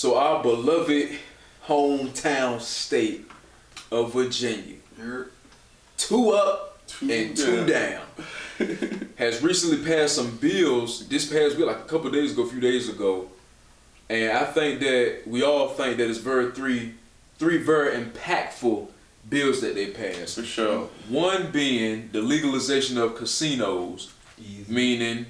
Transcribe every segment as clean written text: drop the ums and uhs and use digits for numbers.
So our beloved hometown state of Virginia, 2 up and 2 down, has recently passed some bills this past week, like a few days ago. And I think that we all think that it's three very impactful bills that they passed. For sure. One being the legalization of casinos, meaning,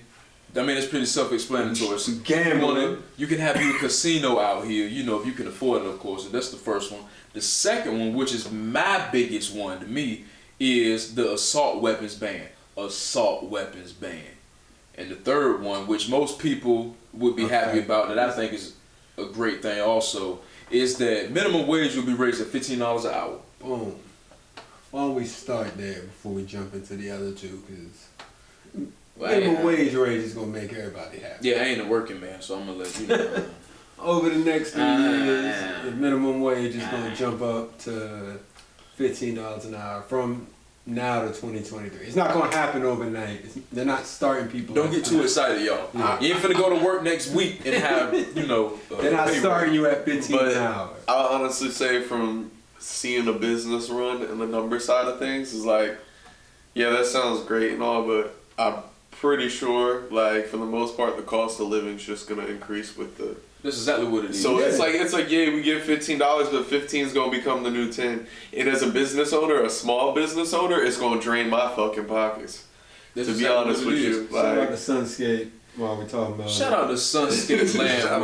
it's pretty self-explanatory. So gambling. You can have a casino out here, if you can afford it, of course. And that's the first one. The second one, which is my biggest one to me, is the assault weapons ban. And the third one, which most people would be happy about, that I think is a great thing also, is that minimum wage will be raised at $15 an hour. Boom. Why don't we start there before we jump into the other two? Because minimum wage raise is going to make everybody happy. Yeah, I ain't a working man, so I'm going to let you know. Over the next 3 years, the minimum wage is going to jump up to $15 an hour from now to 2023. It's not going to happen overnight. They're not starting people. Don't get too excited, y'all. Yeah. You ain't finna go to work next week and have, they're not starting you at 15 an hour. I'll honestly say from seeing a business run and the number side of things is like, yeah, that sounds great and all, but I'm pretty sure, like, for the most part, the cost of living is just going to increase with the... That's exactly what it is. So it's like, yeah, we get $15, but 15 is gonna become the new 10. And as a business owner, a small business owner, it's gonna drain my fucking pockets. That's to be honest with you, shout out to Sunscape while we're talking about. Shout out to Sunscape Land. I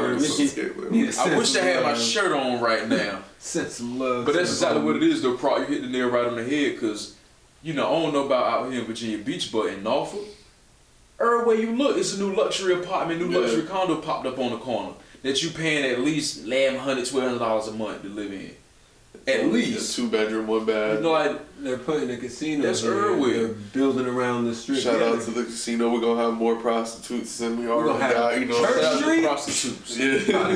wish I had my shirt on right now. Send some love. But that's exactly what it is, though. You hit the nail right on the head, because I don't know about out here in Virginia Beach, but in Norfolk, everywhere you look, it's a new luxury apartment, luxury condo popped up on the corner that you paying at least $1,100, $1,200 a month to live in. At least. A 2-bedroom, 1 bath. They're putting the casinos. That's everywhere. They're building around the street. Shout out to the casino. We're gonna have more prostitutes than we already got. Church Street prostitutes. Yeah. Shout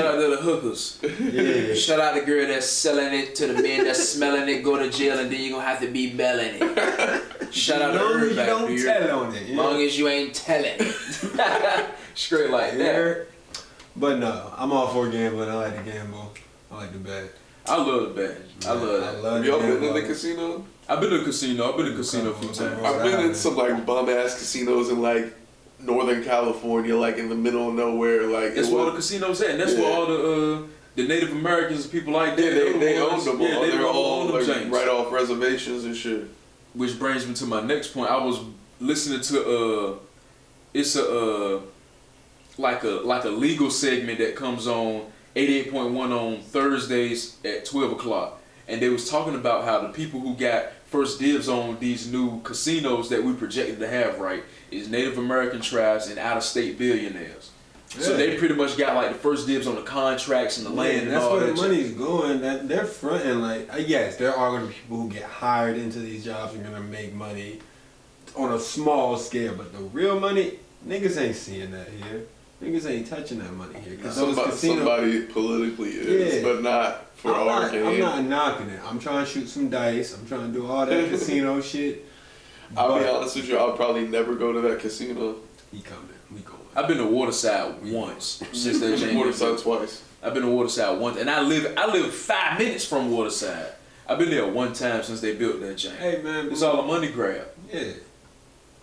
out to the hookers. Yeah. Shout out the girl that's selling it to the men that's smelling it, go to jail, and then you're gonna have to be belling it. Shout out to everybody. As long as you don't tell on it. Long as you ain't telling it. Straight like that. But no, I'm all for gambling. I like to gamble. I like to bet. I love the bet. I love that. Y'all been in the casino? I've been to a casino. I've been to a casino a few times. I've been in some like bum ass casinos in like Northern California, like in the middle of nowhere. Like that's where all the casinos at, and that's where all the Native Americans and people like that. Yeah, they own them. Yeah, they're all like right off reservations and shit. Which brings me to my next point. I was listening to it's like a legal segment that comes on 88.1 on Thursdays at 12 o'clock. And they was talking about how the people who got first dibs on these new casinos that we projected to have, right, is Native American tribes and out-of-state billionaires. Yeah. So they pretty much got like the first dibs on the contracts and the land and all that. That's where the money's going. That they're fronting like, yes, there are going to be people who get hired into these jobs and going to make money on a small scale, but the real money, niggas ain't seeing that here. Niggas ain't touching that money here. Somebody politically is, but not for our game. I'm not knocking it. I'm trying to shoot some dice. I'm trying to do all that casino shit. I'll be honest with you, I'll probably never go to that casino. We coming. We going. I've been to Waterside once since that changed. Waterside twice. I've been to Waterside once, and I live 5 minutes from Waterside. I've been there one time since they built that chain. Hey man, it's all a money grab. Yeah.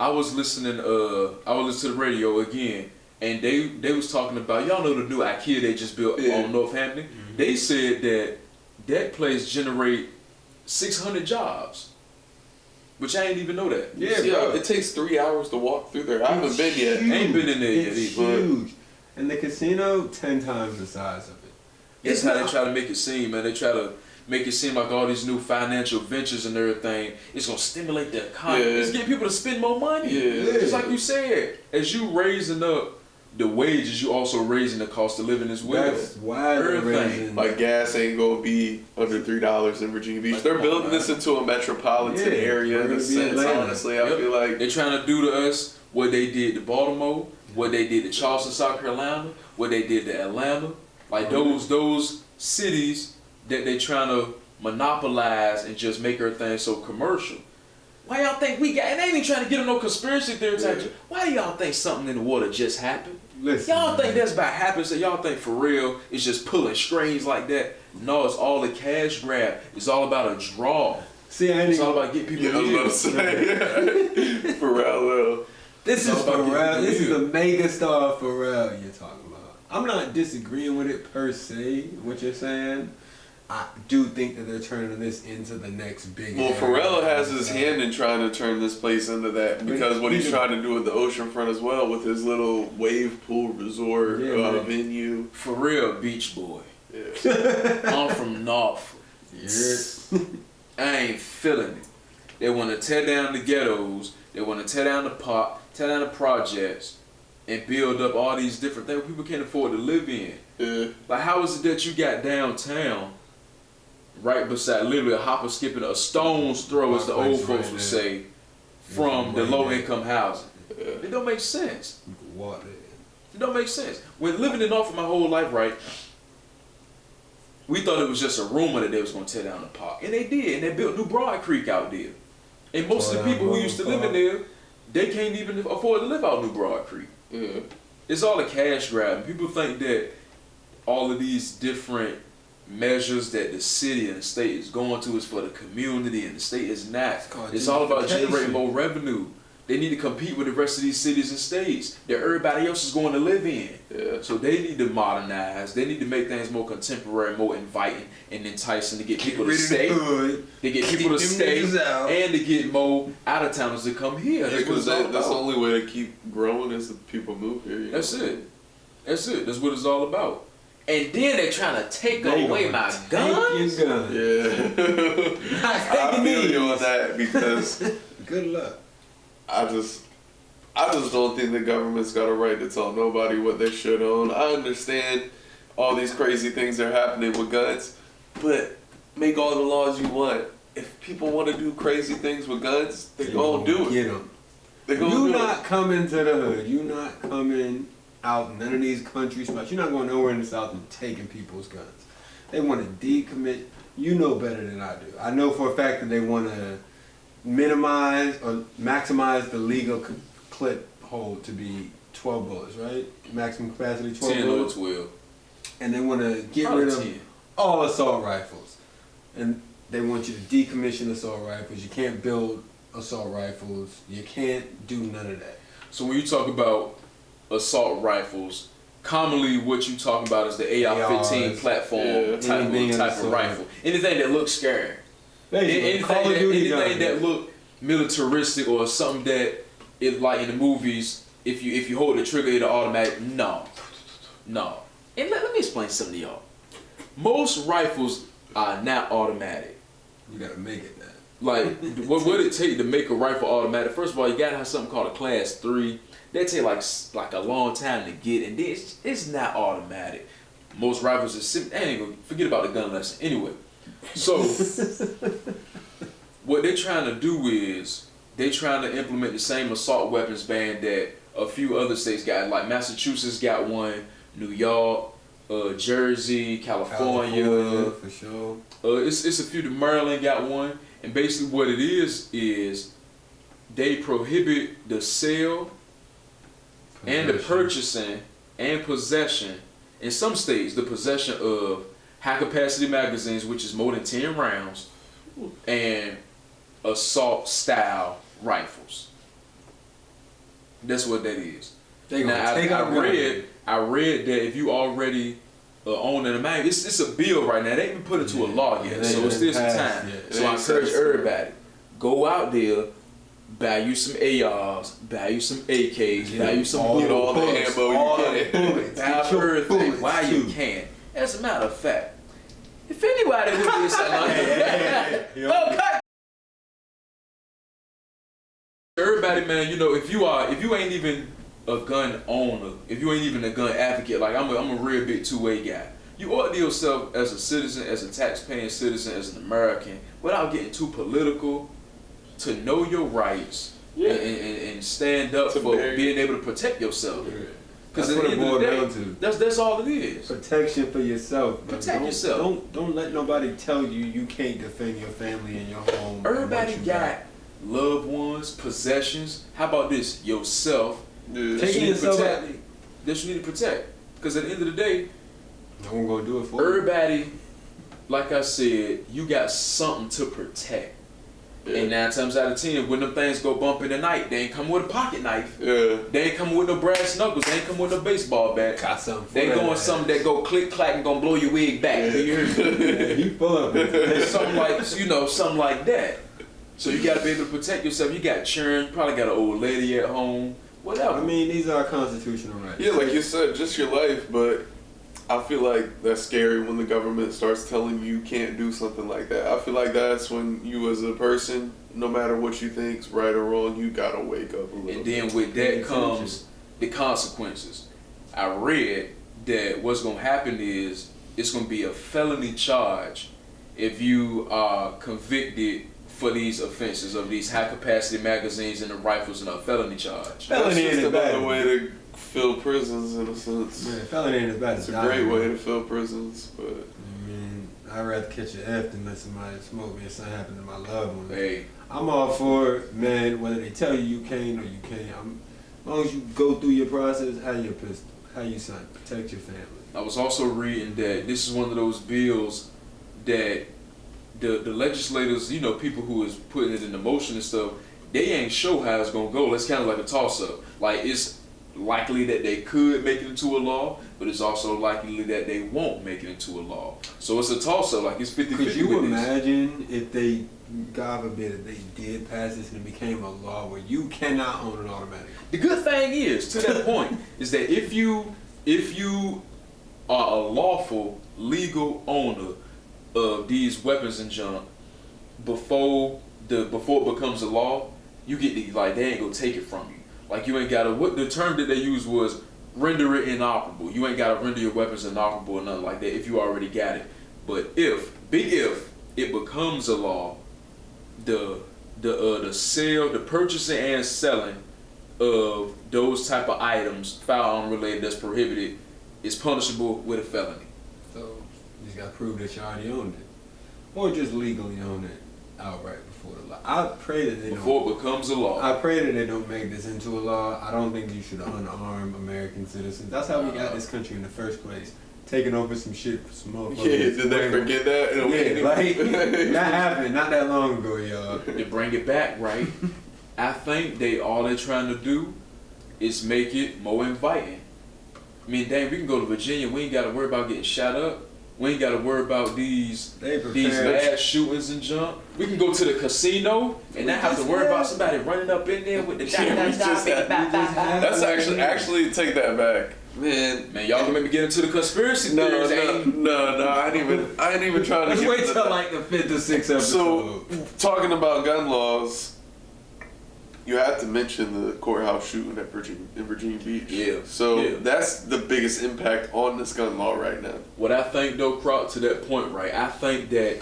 I was listening to the radio again. And they was talking about, y'all know the new IKEA they just built on Northampton? Mm-hmm. They said that place generate 600 jobs. Which I ain't even know that. Yeah, bro. It takes 3 hours to walk through there. I haven't been yet. I ain't been in there yet either. It's huge. And the casino, 10 times the size of it. That's how they try to make it seem, man. They try to make it seem like all these new financial ventures and everything, it's going to stimulate the economy. It's get people to spend more money. Yeah. Just like you said, as you raising up the wages, you also raising the cost of living as well. That's why everything. Like gas ain't gonna be under $3 in Virginia Beach. They're building this into a metropolitan area in a sense. Honestly, I feel like they're trying to do to us what they did to Baltimore, what they did to Charleston, South Carolina, what they did to Atlanta. Like those cities that they trying to monopolize and just make everything so commercial. Why y'all think we got? And they ain't even trying to get on no conspiracy theory type. Why do y'all think something in the water just happened? Listen, Y'all think man. that's by happens? That y'all think for real it's just pulling strings like that? No, it's all a cash grab. It's all about a draw. See, I ain't It's even, all about getting people Yeah, I was in. about to say. Pharrell. this It's is all about Pharrell. getting This is people the mega star Pharrell you're talking about. I'm not disagreeing with it per se, what you're saying. I do think that they're turning this into the next big. Well, era. Pharrell has his hand in trying to turn this place into that because what he's He's a- trying to do with the oceanfront as well with his little wave pool resort Yeah, man. venue. For real, beach boy. Yeah. I'm from North. Yeah. I ain't feeling it. They want to tear down the ghettos. They want to tear down the park, tear down the projects, and build up all these different things people can't afford to live in. Yeah. Like, how is it that you got downtown, right beside, literally a hop or skipping, a stone's throw, as the old folks would say, from the low income housing? It don't make sense. You can walk there. It don't make sense. When living in Norfolk my whole life, right, we thought it was just a rumor that they was going to tear down the park. And they did. And they built New Broad Creek out there. And most of the people who used to live in there, they can't even afford to live out New Broad Creek. Yeah. It's all a cash grab. People think that all of these different measures that the city and the state is going to is for the community, and the state is not. It's all about generating more revenue. They need to compete with the rest of these cities and states that everybody else is going to live in. Yeah. So they need to modernize. They need to make things more contemporary, more inviting and enticing to get people to stay. To get people to stay and to get more out of towners to come here. That's what Because it's all that's the about. only way to keep growing is that people move here. You That's know? it. That's it. That's what it's all about. And then they're trying to take They away gonna my take guns. your gun. Yeah. I feel you on that because Good luck. I just don't think the government's got a right to tell nobody what they should own. I understand all these crazy things that are happening with guns, but make all the laws you want. If people want to do crazy things with guns, they gonna do Get it. them. They gonna You do not coming to the hood. You not coming out none of these country spots. You're not going nowhere in the South and taking people's guns. They want to decommit. You know better than I do. I know for a fact that they want to minimize or maximize the legal clip hold to be 12 bullets, right? Maximum capacity 12 10 or bullets. 12. And they want to get Probably rid of 10. all assault rifles. And they want you to decommission assault rifles. You can't build assault rifles. You can't do none of that. So when you talk about assault rifles, commonly what you talk about is the AR-15 ARs, platform yeah. type Anything of assault. rifle. Anything that looks scary. Basically, Call of Anything, Duty anything guns. that look militaristic or something that it like in the movies, if you hold the trigger it'll automatic. No. And let me explain something to y'all. Most rifles are not automatic. You gotta make it that. Like, what would it take to make a rifle automatic? First of all, you gotta have something called a class 3. That take like a long time to get, and then it's not automatic. Most rifles are simple. Anyway, forget about the gun lesson. Anyway, so what they're trying to do is they're trying to implement the same assault weapons ban that a few other states got. Like Massachusetts got one, New York, Jersey, California. For sure. It's a few. Maryland got one, and basically what it is they prohibit the sale and the purchasing and possession, in some states, the possession of high capacity magazines, which is more than 10 rounds, and assault style rifles. That's what that is. They gonna Now, take out I read that if you already own an mag, it's a bill right now. They ain't even put it to a law yet, so it's still some time. So I encourage everybody, go out there, buy you some ARs, buy you some AKs, buy you some Get all the bullets, ammo you can. bullets. buy Get your everything bullets, while you too. can. As a matter of fact, if anybody would be something, oh, cut. Everybody, man, you know, if you ain't even a gun owner, if you ain't even a gun advocate, like I'm a real big two-way guy. You ought to yourself as a citizen, as a tax-paying citizen, as an American, without getting too political, to know your rights and stand up for being able to protect yourself. Because That's at what the it end of the boils day, down to. that's all it is. Protection for yourself. man. Protect yourself. Don't let nobody tell you you can't defend your family and your home. and Everybody what you got loved ones, possessions. How about this? Yourself. Yeah. Taking You yourself protect- out. that you need to protect. Because at the end of the day, no one gonna do it for you. everybody, like I said, you got something to protect. Yeah. And 9 times out of 10, when them things go bump in the night, they ain't come with a pocket knife. Yeah. They ain't come with no brass knuckles. They ain't come with no baseball bat. Got something for They that going ass. something that go click clack and gonna blow your wig back. You hear me? Yeah, he full of it. It's something like something like that. So you gotta be able to protect yourself. You got children, you probably got an old lady at home, whatever. I mean, these are constitutional rights. Yeah, like you said, just your life, but I feel like that's scary when the government starts telling you can't do something like that. I feel like that's when you as a person, no matter what you think's right or wrong, you gotta wake up a little And bit. then with that comes the consequences. I read that what's gonna happen is it's gonna be a felony charge if you are convicted for these offenses of these high capacity magazines and the rifles, and a felony charge. That's Felony ain't just as bad. another way to fill prisons in a sense. Man, felony ain't as bad It's as a great dying. way to fill prisons, but I mean, I'd rather catch an F than let somebody smoke me and something happen to my loved one. Hey, I'm all for it, man, whether they tell you can or you can't. As long as you go through your process, have your pistol, have your son, protect your family. I was also reading that this is one of those bills that the legislators, people who is putting it into motion and stuff, they ain't sure how it's gonna go. It's kind of like a toss-up. Like, it's likely that they could make it into a law, but it's also likely that they won't make it into a law. So it's a toss-up, like it's 50-50. Could you with this. imagine if they, God forbid, if they did pass this and it became a law where you cannot own an automatic? The good thing is, to that point, is that if you are a lawful, legal owner of these weapons and junk, before it becomes a law, you get they ain't gonna take it from you. Like, you ain't gotta, what the term that they used was render it inoperable. You ain't gotta render your weapons inoperable or nothing like that if you already got it. But if it becomes a law, the sale, the purchasing and selling of those type of items, firearm related, that's prohibited, is punishable with a felony. So you just gotta prove that you already owned it, or just legally own it outright before the law. I pray that they Before it becomes a law. I pray that they don't make this into a law. I don't think you should unarm American citizens. That's how we got this country in the first place. Taking over some shit for some motherfuckers. yeah, did they forget that? Yeah, like that happened not that long ago, y'all. To bring it back, right? I think all they're trying to do is make it more inviting. I mean, dang, we can go to Virginia. We ain't got to worry about getting shot up. We ain't got to worry about these mass shootings and junk. We can go to the casino and not have to worry about somebody running up in there with the That's actually take that back. Man, y'all can make me get into the conspiracy theories. No, I ain't even trying to Let's get wait into till that. like the 5th or 6th episode. So, talking about gun laws, you have to mention the courthouse shooting in Virginia Beach. Yeah. So that's the biggest impact on this gun law right now. What I think though, Croc, to that point, right? I think they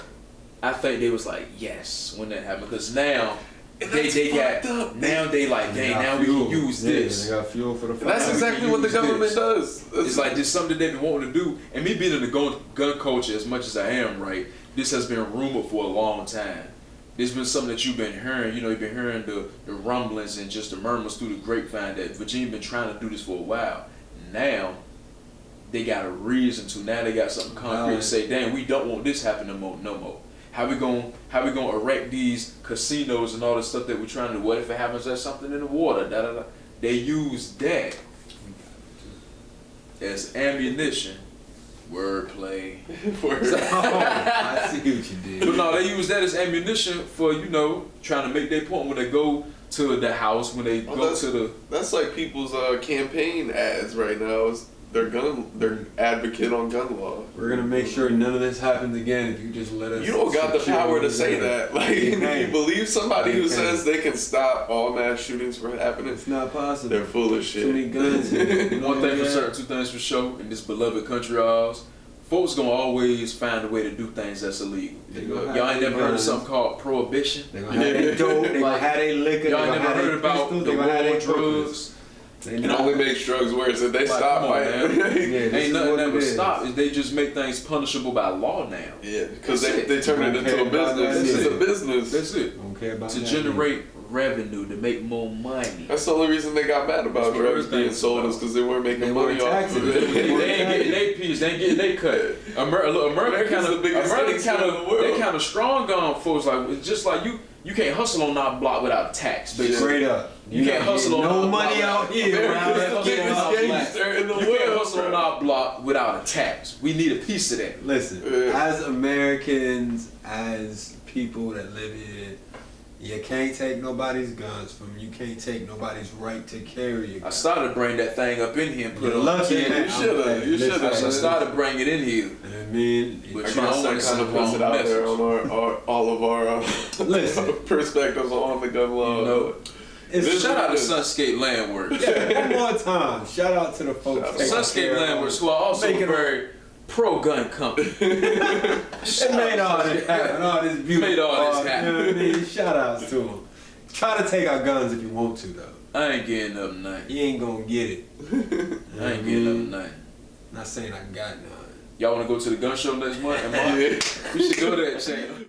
was like, yes, when that happened, because now they got now they like, dang, now we can use this. They got fuel for the fire. That's exactly what the government does. It's like this something they've been wanting to do, and me being in the gun culture as much as I am, right? This has been rumored for a long time. This has been something that you've been hearing. You've been hearing the rumblings and just the murmurs through the grapevine that Virginia been trying to do this for a while. Now they got a reason to. Now they got something concrete to say, damn, we don't want this happening no more. How we gonna erect these casinos and all the stuff that we're trying to do? What if it happens there's something in the water? Da, da, da. They use that as ammunition. Wordplay. I see what you did. But no, they use that as ammunition for, trying to make their point when they go to the house, when they go to the... That's like people's campaign ads right now. They're advocate on gun law. We're gonna make sure none of this happens again if you just let us. You don't got the power to say that. Like, if you believe somebody who says they can stop all mass shootings from happening, it's not possible. They're full of shit. Too many guns. One thing for certain, two things for sure, in this beloved country of ours, folks gonna always find a way to do things that's illegal. Y'all ain't never heard of something called prohibition? They gonna have their dope, they gonna have their liquor, y'all never heard about the war on drugs? It only makes drugs worse if they stop fighting. Ain't nothing that would stop. They just make things punishable by law now. Yeah, because they turn it into a business. It's a business. That's it. Don't care about to that, generate revenue, to make more money. That's the only reason they got mad about That's what drugs being everything's sold about. is because they weren't making They money weren't off taxing of it. it. They ain't getting their piece. They ain't getting their cut. America America's kind the of biggest gangster in the world. they kind of strong on folks. Like it's just like you can't hustle on our block without tax. Basically. Straight up. You can't hustle on no our money block. out here. America's the biggest gangster in the You can't world. hustle on our block without a tax. We need a piece of that. Listen, Yeah. as Americans, as people that live here, you can't take nobody's guns from you. You can't take nobody's right to carry a gun. I started to bring that thing up in here and put it on. Lucky the man. You should've. You Listen, should've. I started to bring it in here. I mean, But I you know, guess I wanna that send kind of the puts it wrong out there message. on all of our Listen. perspectives on the gun law. You know, it's shout out to Sunscape Landworks. yeah, one more time. Shout out to the folks. Shout out. taking Sunscape care of Landworks, who are also Making very pro-gun company. It made all this happen, all this beautiful. Made all this art, happen. You know what I mean? Shout outs to them. Try to take our guns if you want to, though. I ain't getting up nothing. You ain't gonna get it. I ain't getting up nothing. Not saying I got none. Y'all want to go to the gun show next month? Yeah. We should go there, Shane.